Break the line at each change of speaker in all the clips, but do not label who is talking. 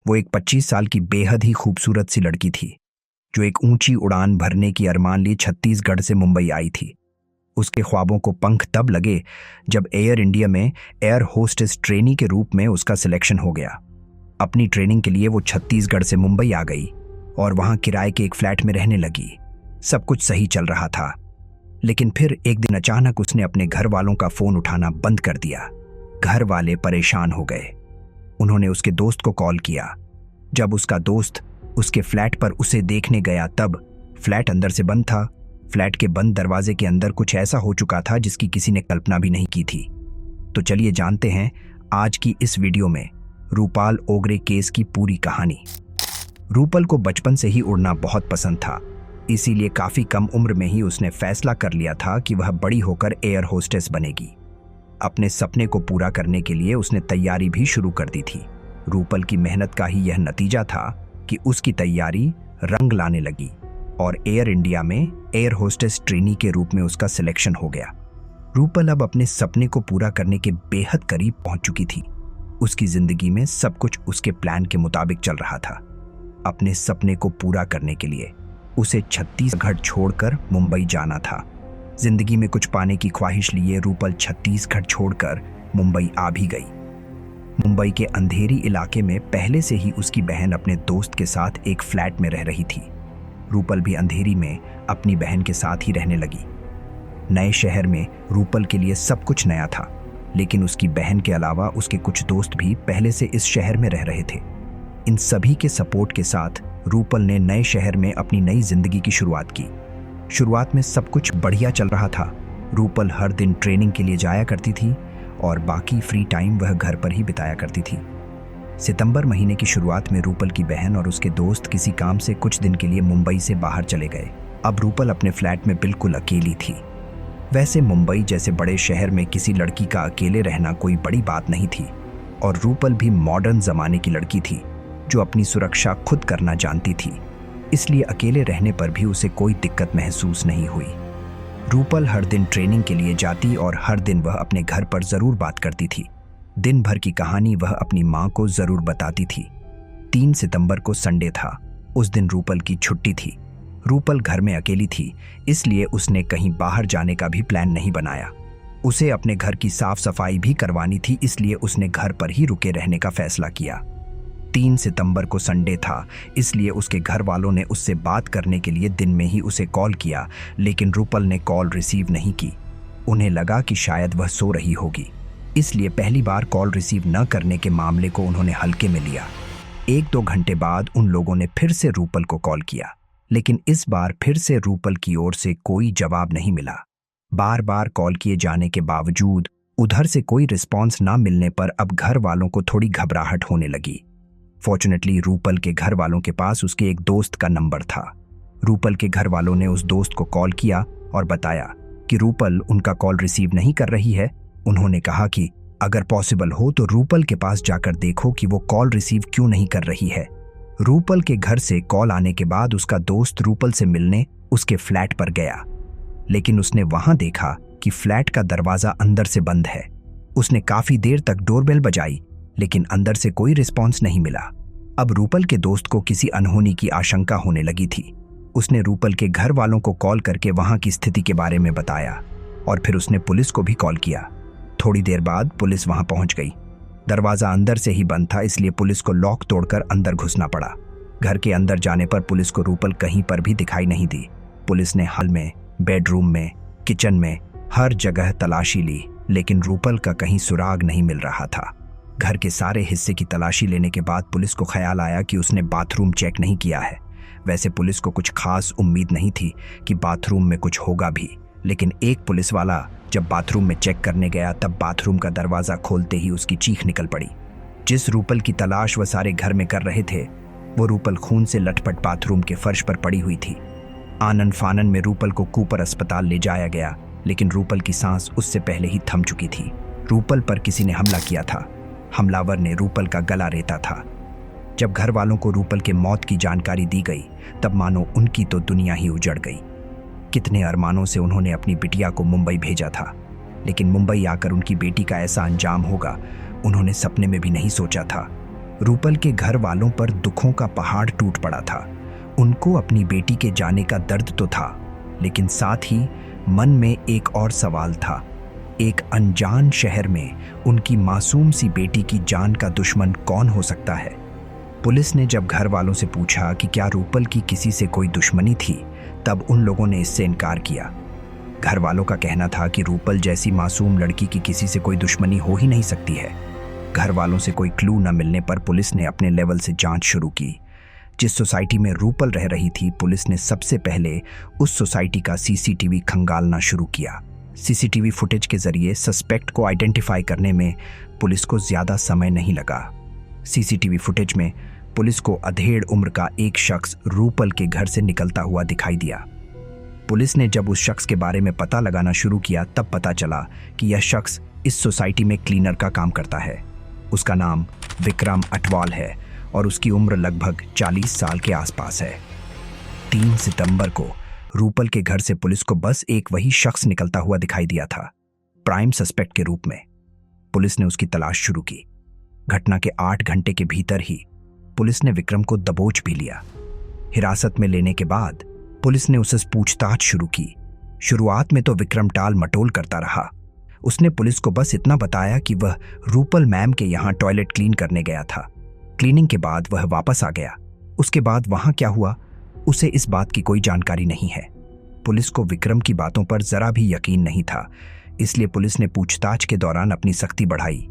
वो एक 25 साल की बेहद ही खूबसूरत सी लड़की थी जो एक ऊंची उड़ान भरने की अरमान लिए छत्तीसगढ़ से मुंबई आई थी। उसके ख्वाबों को पंख तब लगे जब एयर इंडिया में एयर होस्टेस ट्रेनी के रूप में उसका सिलेक्शन हो गया। अपनी ट्रेनिंग के लिए वो छत्तीसगढ़ से मुंबई आ गई और वहां किराए के एक फ्लैट में रहने लगी। सब कुछ सही चल रहा था, लेकिन फिर एक दिन अचानक उसने अपने घर वालों का फोन उठाना बंद कर दिया। घर वाले परेशान हो गए। उन्होंने उसके दोस्त को कॉल किया। जब उसका दोस्त उसके फ्लैट पर उसे देखने गया तब फ्लैट अंदर से बंद था। फ्लैट के बंद दरवाजे के अंदर कुछ ऐसा हो चुका था जिसकी किसी ने कल्पना भी नहीं की थी। तो चलिए जानते हैं आज की इस वीडियो में रूपाल ओगरे केस की पूरी कहानी। रूपल को बचपन से ही उड़ना बहुत पसंद था, इसीलिए काफी कम उम्र में ही उसने फैसला कर लिया था कि वह बड़ी होकर एयर होस्टेस बनेगी। अपने सपने को पूरा करने के लिए उसने तैयारी भी शुरू कर दी थी। रूपल की मेहनत का ही यह नतीजा था कि उसकी तैयारी रंग लाने लगी और एयर इंडिया में एयर होस्टेस ट्रेनी के रूप में उसका सिलेक्शन हो गया। रूपल अब अपने सपने को पूरा करने के बेहद करीब पहुंच चुकी थी। उसकी जिंदगी में सब कुछ उसके प्लान के मुताबिक चल रहा था। अपने सपने को पूरा करने के लिए उसे छत्तीसगढ़ छोड़कर मुंबई जाना था। जिंदगी में कुछ पाने की ख्वाहिश लिए रूपल छत्तीसगढ़ छोड़कर मुंबई आ भी गई। मुंबई के अंधेरी इलाके में पहले से ही उसकी बहन अपने दोस्त के साथ एक फ्लैट में रह रही थी। रूपल भी अंधेरी में अपनी बहन के साथ ही रहने लगी। नए शहर में रूपल के लिए सब कुछ नया था, लेकिन उसकी बहन के अलावा उसके कुछ दोस्त भी पहले से इस शहर में रह रहे थे। इन सभी के सपोर्ट के साथ रूपल ने नए शहर में अपनी नई जिंदगी की शुरुआत की। शुरुआत में सब कुछ बढ़िया चल रहा था। रूपल हर दिन ट्रेनिंग के लिए जाया करती थी और बाकी फ्री टाइम वह घर पर ही बिताया करती थी। सितंबर महीने की शुरुआत में रूपल की बहन और उसके दोस्त किसी काम से कुछ दिन के लिए मुंबई से बाहर चले गए। अब रूपल अपने फ्लैट में बिल्कुल अकेली थी। वैसे मुंबई जैसे बड़े शहर में किसी लड़की का अकेले रहना कोई बड़ी बात नहीं थी और रूपल भी मॉडर्न जमाने की लड़की थी जो अपनी सुरक्षा खुद करना जानती थी, इसलिए अकेले रहने पर भी उसे कोई दिक्कत महसूस नहीं हुई। रूपल हर दिन ट्रेनिंग के लिए जाती और हर दिन वह अपने घर पर जरूर बात करती थी। दिन भर की कहानी वह अपनी माँ को जरूर बताती थी। 3 सितंबर को संडे था। उस दिन रूपल की छुट्टी थी। रूपल घर में अकेली थी, इसलिए उसने कहीं बाहर जाने का भी प्लान नहीं बनाया। उसे अपने घर की साफ सफाई भी करवानी थी, इसलिए उसने घर पर ही रुके रहने का फैसला किया। 3 सितंबर को संडे था, इसलिए उसके घर वालों ने उससे बात करने के लिए दिन में ही उसे कॉल किया, लेकिन रूपल ने कॉल रिसीव नहीं की। उन्हें लगा कि शायद वह सो रही होगी, इसलिए पहली बार कॉल रिसीव न करने के मामले को उन्होंने हल्के में लिया। 1-2 घंटे बाद उन लोगों ने फिर से रूपल को कॉल किया, लेकिन इस बार फिर से रूपल की ओर से कोई जवाब नहीं मिला। बार बार कॉल किए जाने के बावजूद उधर से कोई रिस्पॉन्स ना मिलने पर अब घर वालों को थोड़ी घबराहट होने लगी। फॉर्चुनेटली रूपल के घर वालों के पास उसके एक दोस्त का नंबर था। रूपल के घर वालों ने उस दोस्त को कॉल किया और बताया कि रूपल उनका कॉल रिसीव नहीं कर रही है। उन्होंने कहा कि अगर पॉसिबल हो तो रूपल के पास जाकर देखो कि वो कॉल रिसीव क्यों नहीं कर रही है। रूपल के घर से कॉल आने के बाद उसका दोस्त रूपल से मिलने उसके फ्लैट पर गया, लेकिन उसने वहां देखा कि फ्लैट का दरवाजा अंदर से बंद है। उसने काफी देर तक डोरबेल बजाई, लेकिन अंदर से कोई रिस्पॉन्स नहीं मिला। अब रूपल के दोस्त को किसी अनहोनी की आशंका होने लगी थी। उसने रूपल के घर वालों को कॉल करके वहां की स्थिति के बारे में बताया और फिर उसने पुलिस को भी कॉल किया। थोड़ी देर बाद पुलिस वहां पहुंच गई। दरवाजा अंदर से ही बंद था, इसलिए पुलिस को लॉक तोड़कर अंदर घुसना पड़ा। घर के अंदर जाने पर पुलिस को रूपल कहीं पर भी दिखाई नहीं दी। पुलिस ने हॉल में, बेडरूम में, किचन में, हर जगह तलाशी ली, लेकिन रूपल का कहीं सुराग नहीं मिल रहा था। घर के सारे हिस्से की तलाशी लेने के बाद पुलिस को ख्याल आया कि उसने बाथरूम चेक नहीं किया है। वैसे पुलिस को कुछ खास उम्मीद नहीं थी कि बाथरूम में कुछ होगा भी, लेकिन एक पुलिस वाला जब बाथरूम में चेक करने गया तब बाथरूम का दरवाजा खोलते ही उसकी चीख निकल पड़ी। जिस रूपल की तलाश वह सारे घर में कर रहे थे, वो रूपल खून से लटपट बाथरूम के फर्श पर पड़ी हुई थी। आनन फानन में रूपल को कूपर अस्पताल ले जाया गया, लेकिन रूपल की सांस उससे पहले ही थम चुकी थी। रूपल पर किसी ने हमला किया था। हमलावर ने रूपल का गला रेता था। जब घर वालों को रूपल के मौत की जानकारी दी गई तब मानो उनकी तो दुनिया ही उजड़ गई। कितने अरमानों से उन्होंने अपनी बिटिया को मुंबई भेजा था, लेकिन मुंबई आकर उनकी बेटी का ऐसा अंजाम होगा उन्होंने सपने में भी नहीं सोचा था। रूपल के घर वालों पर दुखों का पहाड़ टूट पड़ा था। उनको अपनी बेटी के जाने का दर्द तो था, लेकिन साथ ही मन में एक और सवाल था। एक अनजान शहर में उनकी मासूम सी बेटी की जान का दुश्मन कौन हो सकता है? पुलिस ने जब घर वालों से पूछा कि क्या रूपल की किसी से कोई दुश्मनी थी, तब उन लोगों ने इससे इनकार किया। घर वालों का कहना था कि रूपल जैसी मासूम लड़की की किसी से कोई दुश्मनी हो ही नहीं सकती है। घर वालों से कोई क्लू न मिलने पर पुलिस ने अपने लेवल से जांच शुरू की। जिस सोसाइटी में रूपल रह रही थी, पुलिस ने सबसे पहले उस सोसाइटी का सीसीटीवी खंगालना शुरू किया। सीसीटीवी फुटेज के जरिए सस्पेक्ट को आइडेंटिफाई करने में पुलिस को ज्यादा समय नहीं लगा। सीसीटीवी फुटेज में पुलिस को अधेड़ उम्र का एक शख्स रूपल के घर से निकलता हुआ दिखाई दिया। पुलिस ने जब उस शख्स के बारे में पता लगाना शुरू किया, तब पता चला कि यह शख्स इस सोसाइटी में क्लीनर का काम करता है। उसका नाम विक्रम अटवाल है और उसकी उम्र लगभग 40 साल के आसपास है। 3 सितंबर को रूपल के घर से पुलिस को बस एक वही शख्स निकलता हुआ दिखाई दिया था, प्राइम सस्पेक्ट के रूप में। पुलिस ने उसकी तलाश शुरू की। घटना के 8 घंटे के भीतर ही पुलिस ने विक्रम को दबोच भी लिया। हिरासत में लेने के बाद पुलिस ने उससे पूछताछ शुरू की। शुरुआत में तो विक्रम टाल मटोल करता रहा। उसने पुलिस को बस इतना बताया कि वह रूपल मैम के यहाँ टॉयलेट क्लीन करने गया था। क्लीनिंग के बाद वह वापस आ गया। उसके बाद वहां क्या हुआ, उसे इस बात की कोई जानकारी नहीं है। पुलिस को विक्रम की बातों पर जरा भी यकीन नहीं था, इसलिए पुलिस ने पूछताछ के दौरान अपनी सख्ती बढ़ाई।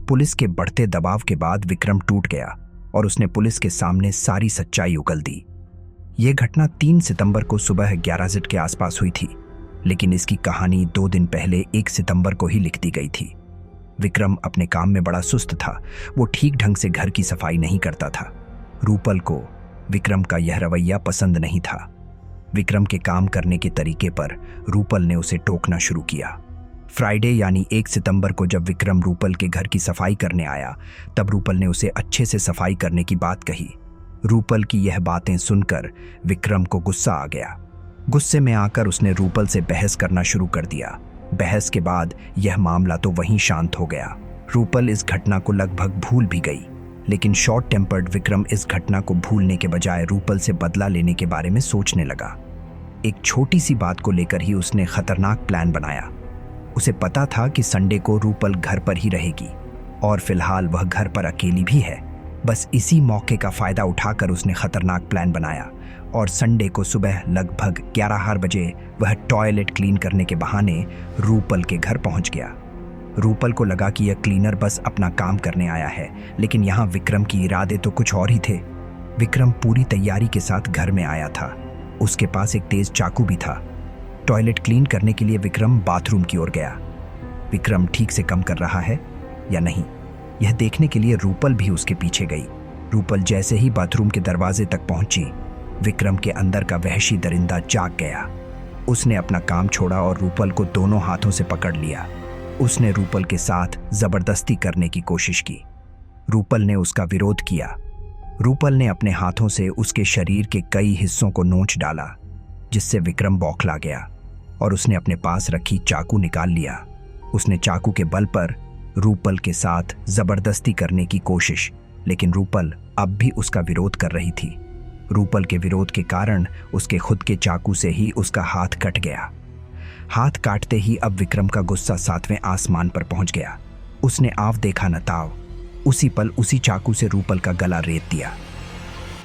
पुलिस के बढ़ते दबाव के बाद विक्रम टूट गया और उसने पुलिस के सामने सारी सच्चाई उगल दी। यह घटना 3 सितंबर को सुबह 11 बजे के आसपास हुई थी, लेकिन इसकी कहानी 2 दिन पहले 1 सितंबर को ही लिख दी गई थी। विक्रम अपने काम में बड़ा सुस्त था। वो ठीक ढंग से घर की सफाई नहीं करता था। रूपल को विक्रम का यह रवैया पसंद नहीं था। विक्रम के काम करने के तरीके पर रूपल ने उसे टोकना शुरू किया। फ्राइडे यानी 1 सितंबर को जब विक्रम रूपल के घर की सफाई करने आया, तब रूपल ने उसे अच्छे से सफाई करने की बात कही। रूपल की यह बातें सुनकर विक्रम को गुस्सा आ गया। गुस्से में आकर उसने रूपल से बहस करना शुरू कर दिया। बहस के बाद यह मामला तो वहीं शांत हो गया। रूपल इस घटना को लगभग भूल भी गई, लेकिन शॉर्ट टेम्पर्ड विक्रम इस घटना को भूलने के बजाय रूपल से बदला लेने के बारे में सोचने लगा। एक छोटी सी बात को लेकर ही उसने खतरनाक प्लान बनाया। उसे पता था कि संडे को रूपल घर पर ही रहेगी और फिलहाल वह घर पर अकेली भी है। बस इसी मौके का फायदा उठाकर उसने खतरनाक प्लान बनाया और संडे को सुबह लगभग 11 बजे वह टॉयलेट क्लीन करने के बहाने रूपल के घर पहुंच गया। रूपल को लगा कि यह क्लीनर बस अपना काम करने आया है, लेकिन यहाँ विक्रम की इरादे तो कुछ और ही थे। विक्रम पूरी तैयारी के साथ घर में आया था। उसके पास एक तेज चाकू भी था। टॉयलेट क्लीन करने के लिए विक्रम बाथरूम की ओर गया। विक्रम ठीक से काम कर रहा है या नहीं, यह देखने के लिए रूपल भी उसके पीछे गई। रूपल जैसे ही बाथरूम के दरवाजे तक पहुंची, विक्रम के अंदर का वहशी दरिंदा जाग गया। उसने अपना काम छोड़ा और रूपल को दोनों हाथों से पकड़ लिया। उसने रूपल के साथ जबरदस्ती करने की कोशिश की। रूपल ने उसका विरोध किया। रूपल ने अपने हाथों से उसके शरीर के कई हिस्सों को नोच डाला, जिससे विक्रम बौखला गया और उसने अपने पास रखी चाकू निकाल लिया। उसने चाकू के बल पर रूपल के साथ जबरदस्ती करने की कोशिश, लेकिन रूपल अब भी उसका विरोध कर रही थी। रूपल के विरोध के कारण उसके खुद के चाकू से ही उसका हाथ कट गया। हाथ काटते ही अब विक्रम का गुस्सा 7वें आसमान पर पहुंच गया। उसने आव देखा न ताव, उसी पल उसी चाकू से रूपल का गला रेत दिया।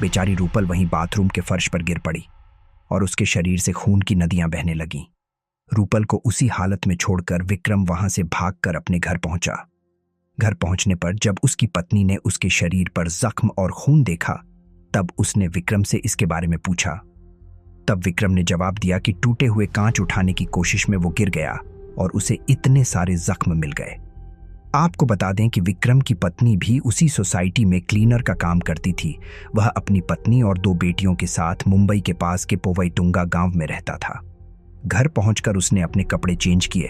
बेचारी रूपल वहीं बाथरूम के फर्श पर गिर पड़ी और उसके शरीर से खून की नदियां बहने लगीं। रूपल को उसी हालत में छोड़कर विक्रम वहां से भागकर अपने घर पहुंचा। घर पहुंचने पर जब उसकी पत्नी ने उसके शरीर पर जख्म और खून देखा, तब उसने विक्रम से इसके बारे में पूछा। तब विक्रम ने जवाब दिया कि टूटे हुए कांच उठाने की कोशिश में वो गिर गया और उसे इतने सारे जख्म मिल गए। आपको बता दें कि विक्रम की पत्नी भी उसी सोसाइटी में क्लीनर का काम करती थी। वह अपनी पत्नी और 2 बेटियों के साथ मुंबई के पास के पोवईटुंगा गांव में रहता था। घर पहुंचकर उसने अपने कपड़े चेंज किए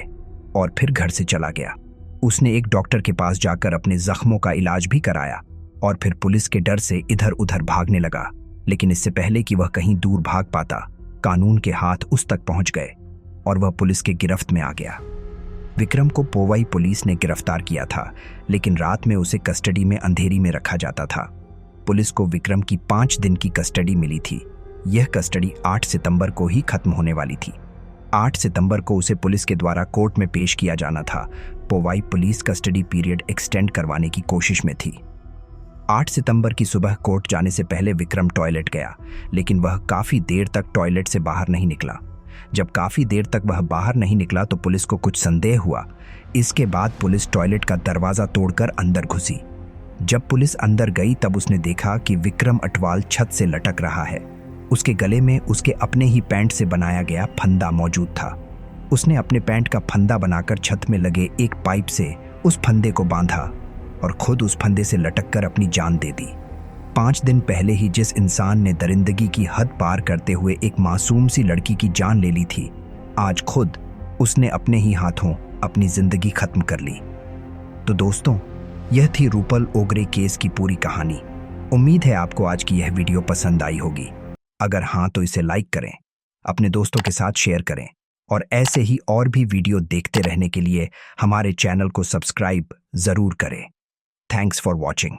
और फिर घर से चला गया। उसने एक डॉक्टर के पास जाकर अपने जख्मों का इलाज भी कराया और फिर पुलिस के डर से इधर उधर भागने लगा। लेकिन इससे पहले कि वह कहीं दूर भाग पाता, कानून के हाथ उस तक पहुंच गए और वह पुलिस के गिरफ्त में आ गया। विक्रम को पोवाई पुलिस ने गिरफ्तार किया था, लेकिन रात में उसे कस्टडी में अंधेरी में रखा जाता था। पुलिस को विक्रम की 5 दिन की कस्टडी मिली थी। यह कस्टडी 8 सितंबर को ही खत्म होने वाली थी। 8 सितंबर को उसे पुलिस के द्वारा कोर्ट में पेश किया जाना था। Powai police custody period extend करवाने की कोशिश में थी। 8 सितंबर की सुबह कोर्ट जाने से पहले विक्रम टॉयलेट गया, लेकिन वह काफी देर तक टॉयलेट से बाहर नहीं निकला। जब काफी देर तक वह बाहर नहीं निकला तो पुलिस को कुछ संदेह हुआ। इसके बाद पुलिस टॉयलेट का दरवाजा तोड़कर अंदर घुसी। जब पुलिस अंदर गई तब उसने देखा कि विक्रम अटवाल छत से लटक रहा है। उसके गले में उसके अपने ही पैंट से बनाया गया फंदा मौजूद था। उसने अपने पैंट का फंदा बनाकर छत में लगे एक पाइप से उस फंदे को बांधा और खुद उस फंदे से लटककर अपनी जान दे दी। 5 दिन पहले ही जिस इंसान ने दरिंदगी की हद पार करते हुए एक मासूम सी लड़की की जान ले ली थी, आज खुद उसने अपने ही हाथों अपनी जिंदगी खत्म कर ली। तो दोस्तों, यह थी रूपल ओगरे केस की पूरी कहानी। उम्मीद है आपको आज की यह वीडियो पसंद आई होगी। अगर हाँ तो इसे लाइक करें, अपने दोस्तों के साथ शेयर करें और ऐसे ही और भी वीडियो देखते रहने के लिए हमारे चैनल को सब्सक्राइब जरूर करें। Thanks for watching.